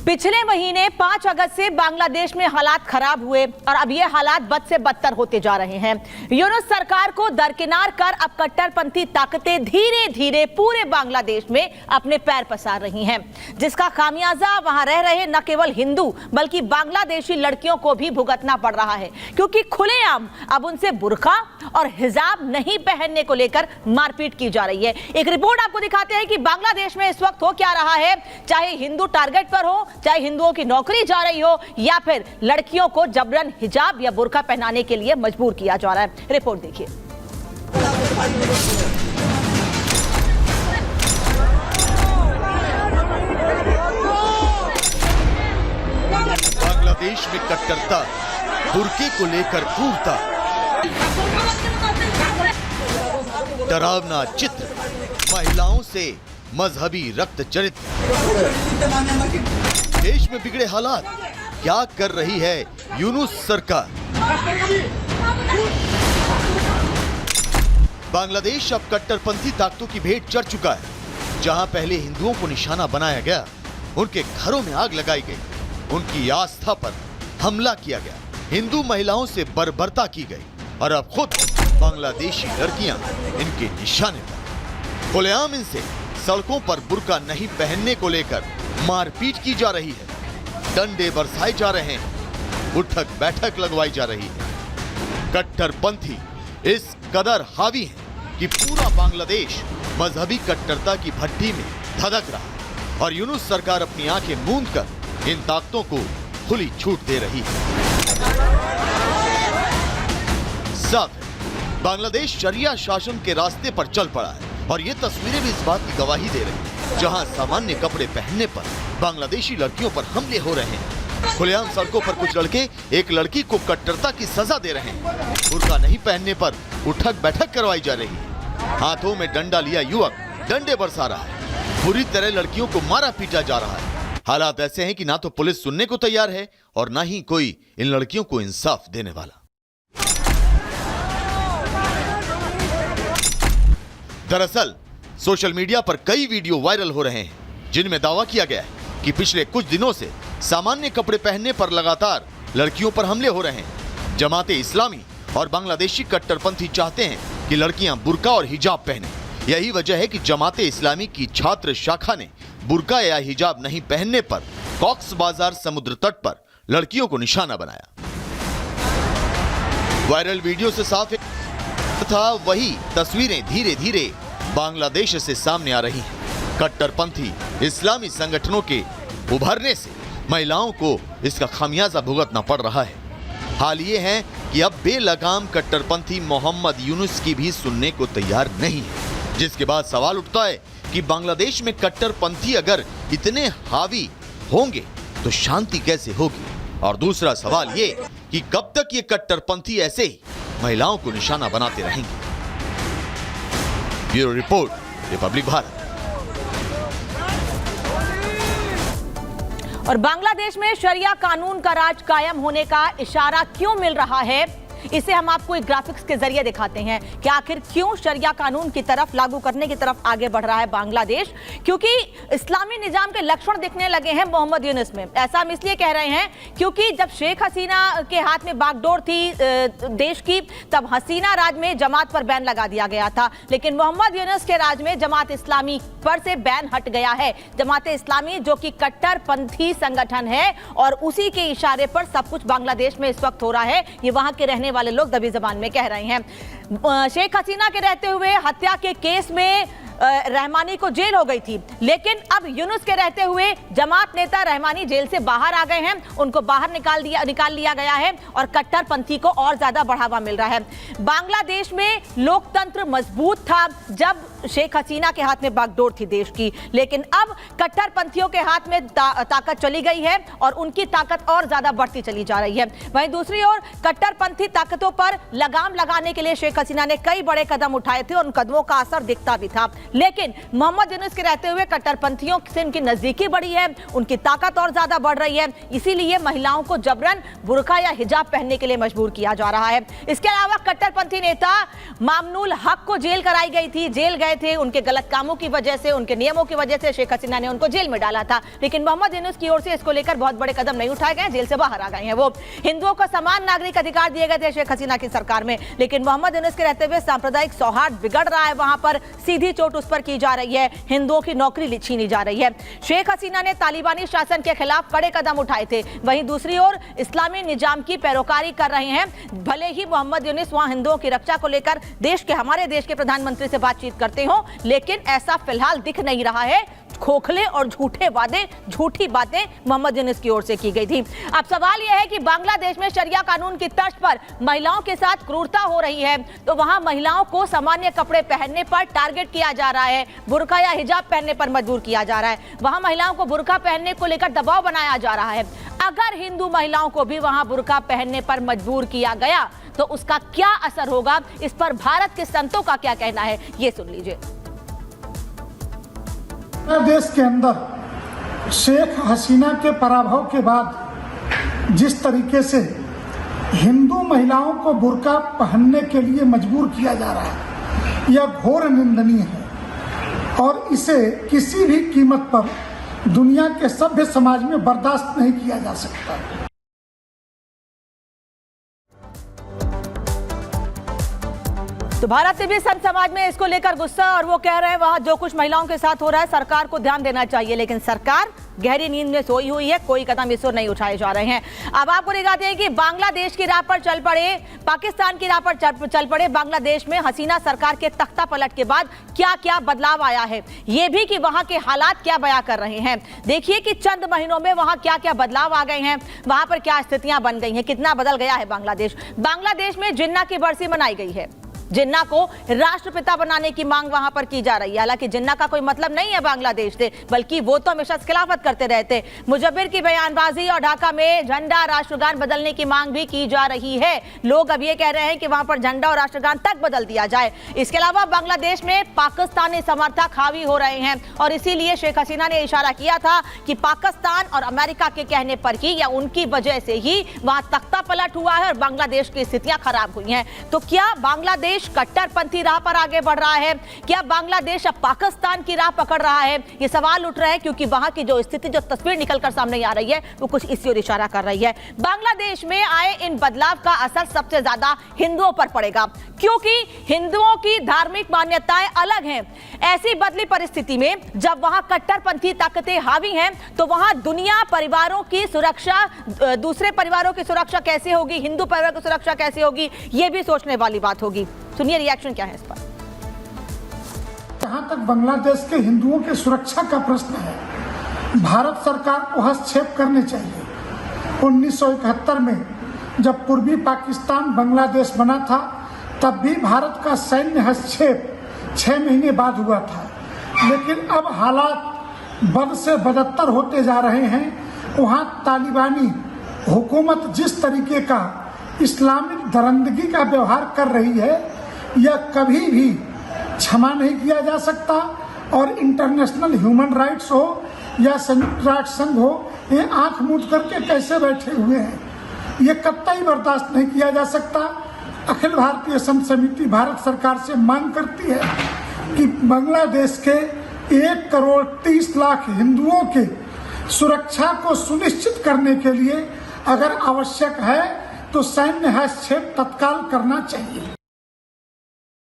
पिछले महीने 5 अगस्त से बांग्लादेश में हालात खराब हुए और अब ये हालात बद से बदतर होते जा रहे हैं। यूनुस सरकार को दरकिनार कर अब कट्टरपंथी ताकतें धीरे धीरे पूरे बांग्लादेश में अपने पैर पसार रही हैं, जिसका खामियाजा वहां रह रहे न केवल हिंदू बल्कि बांग्लादेशी लड़कियों को भी भुगतना पड़ रहा है, क्योंकि खुलेआम अब उनसे बुर्का और हिजाब नहीं पहनने को लेकर मारपीट की जा रही है। एक रिपोर्ट आपको दिखाते हैं कि बांग्लादेश में इस वक्त हो क्या रहा है, चाहे हिंदू टारगेट पर हो, चाहे हिंदुओं की नौकरी जा रही हो या फिर लड़कियों को जबरन हिजाब या बुर्का पहनाने के लिए मजबूर किया जा रहा है। रिपोर्ट देखिए। बांग्लादेश में कट्टरता, बुर्के को लेकर क्रूरता, डरावना चित्र, महिलाओं से मजहबी रक्त चरित्र, देश में बिगड़े हालात, क्या कर रही है यूनुस सरकार। बांग्लादेश अब कट्टरपंथी ताकतों की भेंट चढ़ चुका है। जहां पहले हिंदुओं को निशाना बनाया गया, उनके घरों में आग लगाई गई, उनकी आस्था पर हमला किया गया, हिंदू महिलाओं से बर्बरता की गई और अब खुद बांग्लादेशी लड़कियां इनके निशाने पर। खुलेआम इनसे सड़कों पर बुर्का नहीं पहनने को लेकर मारपीट की जा रही है, डंडे बरसाए जा रहे हैं, उठक बैठक लगवाई जा रही है। कट्टरपंथी इस कदर हावी हैं कि पूरा बांग्लादेश मजहबी कट्टरता की भट्टी में धधक रहा है और यूनुस सरकार अपनी आंखें मूंद कर इन ताकतों को खुली छूट दे रही है। साथ बांग्लादेश शरिया शासन के रास्ते पर चल पड़ा है और ये तस्वीरें भी इस बात की गवाही दे रही हैं, जहां सामान्य कपड़े पहनने पर बांग्लादेशी लड़कियों पर हमले हो रहे हैं। खुलेआम सड़कों पर कुछ लड़के एक लड़की को कट्टरता की सजा दे रहे हैं, बुर्का नहीं पहनने पर उठक बैठक करवाई जा रही है। हाथों में डंडा लिया युवक डंडे बरसा रहा है, बुरी तरह लड़कियों को मारा पीटा जा रहा है। हालात ऐसे हैं कि ना तो पुलिस सुनने को तैयार है और ना ही कोई इन लड़कियों को इंसाफ देने वाला। दरअसल सोशल मीडिया पर कई वीडियो वायरल हो रहे हैं जिनमें दावा किया गया है कि पिछले कुछ दिनों से सामान्य कपड़े पहनने पर लगातार लड़कियों पर हमले हो रहे हैं। जमाते इस्लामी और बांग्लादेशी कट्टरपंथी चाहते हैं कि लड़कियां बुर्का और हिजाब पहने। यही वजह है कि जमाते इस्लामी की छात्र शाखा ने बुर्का या हिजाब नहीं पहनने पर कॉक्स बाजार समुद्र तट पर लड़कियों को निशाना बनाया। वायरल वीडियो से साफ था वही तस्वीरें धीरे धीरे बांग्लादेश से सामने आ रही हैं। कट्टरपंथी इस्लामी संगठनों के उभरने से महिलाओं को इसका खामियाजा भुगतना पड़ रहा है। हाल ये है कि अब बेलगाम कट्टरपंथी मोहम्मद यूनुस की भी सुनने को तैयार नहीं है, जिसके बाद सवाल उठता है कि बांग्लादेश में कट्टरपंथी अगर इतने हावी होंगे तो शांति कैसे होगी। और दूसरा सवाल ये कि कब तक ये कट्टरपंथी ऐसे ही महिलाओं को निशाना बनाते रहेंगे। Bureau report, Republic Bharat. और बांग्लादेश में शरिया कानून का राज कायम होने का इशारा क्यों मिल रहा है, इसे हम आपको एक ग्राफिक्स के जरिए दिखाते हैं कि आखिर क्यों शरिया कानून की तरफ लागू करने की तरफ आगे बढ़ रहा है बांग्लादेश। क्योंकि इस्लामी निजाम के लक्षण दिखने लगे हैं मोहम्मद यूनुस में। ऐसा हम इसलिए कह रहे हैं क्योंकि जब शेख हसीना के हाथ में बागडोर थी देश की, तब हसीना राज में जमात पर बैन लगा दिया गया था, लेकिन मोहम्मद यूनुस के राज में जमात इस्लामी पर से बैन हट गया है। जमात इस्लामी जो कि कट्टरपंथी संगठन है और उसी के इशारे पर सब कुछ बांग्लादेश में इस वक्त हो रहा है, ये वहां के रहने वाले लोग दबी जबान में कह रहे हैं। शेख हसीना के रहते हुए हत्या के केस में रहमानी को जेल हो गई थी, लेकिन अब यूनुस के रहते हुए जमात नेता रहमानी जेल से बाहर आ गए हैं, उनको बाहर निकाल लिया गया है और कट्टरपंथी को और ज्यादा बढ़ावा मिल रहा है। बांग्लादेश में लोकतंत्र मजबूत था जब शेख हसीना के हाथ में बागडोर थी देश की, लेकिन अब कट्टरपंथियों के हाथ में ताकत चली गई है और उनकी ताकत और ज्यादा बढ़ती चली जा रही है। वहीं दूसरी ओर कट्टरपंथी ताकतों पर लगाम लगाने के लिए शेख हसीना ने कई बड़े कदम उठाए थे और उन कदमों का असर दिखता भी था, लेकिन मोहम्मद यूनुस के रहते हुए कट्टरपंथियों से उनकी नजदीकी बढ़ी है, उनकी ताकत और ज्यादा बढ़ रही है। इसीलिए महिलाओं को जबरन बुर्का या हिजाब पहनने के लिए मजबूर किया जा रहा है। इसके अलावा कट्टरपंथी नेता मामनूल हक को जेल कराई गई थी, जेल गए गए थे, उनके गलत कामों की वजह से, उनके नियमों की वजह से शेख हसीना ने उनको जेल में डाला था। लेकिन मोहम्मद यूनुस की ओर से इसको लेकर बहुत बड़े कदम नहीं उठाए गए, जेल से बाहर आ गए हैं वो। हिंदुओं को समान नागरिक अधिकार दिए गए थे शेख हसीना की सरकार में, लेकिन मोहम्मद यूनुस के रहते हुए सांप्रदायिक सौहार्द बिगड़ रहा है, वहां पर सीधी चोट उस पर की जा रही है, हिंदुओं की नौकरी छीनी जा रही है। शेख हसीना ने तालिबानी शासन के खिलाफ कड़े कदम उठाए थे, वहीं दूसरी ओर इस्लामी निजाम की पैरोकारी कर रहे हैं। भले ही मोहम्मद यूनुस वहां हिंदुओं की रक्षा को लेकर हमारे देश के प्रधानमंत्री से बातचीत करते हो, लेकिन ऐसा फिलहाल दिख नहीं रहा है। खोखले और झूठे वादे, झूठी बातें मोहम्मद यूनुस की ओर से की गई थी। अब सवाल यह है कि बांग्लादेश में शरिया कानून की तर्ज पर महिलाओं के साथ क्रूरता हो रही है, तो वहां महिलाओं को सामान्य कपड़े पहनने पर टारगेट किया जा रहा है, बुर्का या हिजाब पहनने पर मजबूर किया जा रहा है, वहां महिलाओं को बुर्का पहनने को लेकर दबाव बनाया जा रहा है। अगर हिंदू महिलाओं को भी वहां बुर्का पहनने पर मजबूर किया गया तो उसका क्या असर होगा, इस पर भारत के संतों का क्या कहना है, ये सुन लीजिए। देश के अंदर शेख हसीना के पराभव के बाद जिस तरीके से हिंदू महिलाओं को बुर्का पहनने के लिए मजबूर किया जा रहा है, यह घोर निंदनीय है और इसे किसी भी कीमत पर दुनिया के सभ्य समाज में बर्दाश्त नहीं किया जा सकता। तो भारत से भी संत समाज में इसको लेकर गुस्सा, और वो कह रहे हैं वहां जो कुछ महिलाओं के साथ हो रहा है सरकार को ध्यान देना चाहिए, लेकिन सरकार गहरी नींद में सोई हुई है, कोई कदम इस ओर नहीं उठाए जा रहे हैं। अब आपको दिखाते हैं कि बांग्लादेश की राह पर चल पड़े, पाकिस्तान की राह पर चल पड़े बांग्लादेश में हसीना सरकार के तख्ता पलट के बाद क्या क्या बदलाव आया है, ये भी कि वहां के हालात क्या बयां कर रहे हैं। देखिए कि चंद महीनों में वहां क्या क्या बदलाव आ गए हैं, वहां पर क्या स्थितियां बन गई हैं, कितना बदल गया है बांग्लादेश। बांग्लादेश में जिन्ना की बरसी मनाई गई है, जिन्ना को राष्ट्रपिता बनाने की मांग वहां पर की जा रही है। हालांकि जिन्ना का कोई मतलब नहीं है बांग्लादेश से, बल्कि वो तो हमेशा खिलाफत करते रहते। मुजब्बिर की बयानबाजी और ढाका में झंडा राष्ट्रगान बदलने की मांग भी की जा रही है। लोग अब ये कह रहे हैं कि वहां पर झंडा और राष्ट्रगान तक बदल दिया जाए। इसके अलावा बांग्लादेश में पाकिस्तानी समर्थक हावी हो रहे हैं और इसीलिए शेख हसीना ने इशारा किया था कि पाकिस्तान और अमेरिका के कहने पर ही या उनकी वजह से ही वहां तख्ता पलट हुआ है और बांग्लादेश की स्थितियां खराब हुई हैं। तो क्या बांग्लादेश कट्टरपंथी राह पर आगे बढ़ रहा है? क्या बांग्लादेश अब पाकिस्तान की राह पकड़ रहा है? ये सवाल उठ रहा है क्योंकि वहां की जो स्थिति, जो तस्वीर निकलकर सामने आ रही है वो कुछ इसी ओर इशारा कर रही है। बांग्लादेश में आए इन बदलाव का असर सबसे ज्यादा हिंदुओं पर पड़ेगा, क्योंकि हिंदुओं की धार्मिक मान्यताएं अलग हैं। ऐसी बदली परिस्थिति में जब वहां कट्टरपंथी ताकतें हावी हैं तो वहां दुनिया परिवारों की सुरक्षा, दूसरे परिवारों की सुरक्षा कैसे होगी, हिंदू परिवार की सुरक्षा कैसे होगी, यह भी सोचने वाली बात होगी। सुनिए रिएक्शन क्या है इस पर। जहां तक बांग्लादेश के हिंदुओं की सुरक्षा का प्रश्न है, भारत सरकार को हस्तक्षेप करने चाहिए। 1971 में जब पूर्वी पाकिस्तान बांग्लादेश बना था तब भी भारत का सैन्य हस्तक्षेप 6 महीने बाद हुआ था, लेकिन अब हालात बद से बदतर होते जा रहे हैं। वहाँ तालिबानी हुकूमत जिस तरीके का इस्लामिक दरंदगी का व्यवहार कर रही है यह कभी भी क्षमा नहीं किया जा सकता और इंटरनेशनल ह्यूमन राइट्स हो या संयुक्त राष्ट्र संघ हो, ये आंख मूंद करके कैसे बैठे हुए हैं, ये कतई बर्दाश्त नहीं किया जा सकता। अखिल भारतीय संत समिति भारत सरकार से मांग करती है कि बांग्लादेश के 1,30,00,000 हिंदुओं के सुरक्षा को सुनिश्चित करने के लिए अगर आवश्यक है तो सैन्य हस्तक्षेप तत्काल करना चाहिए।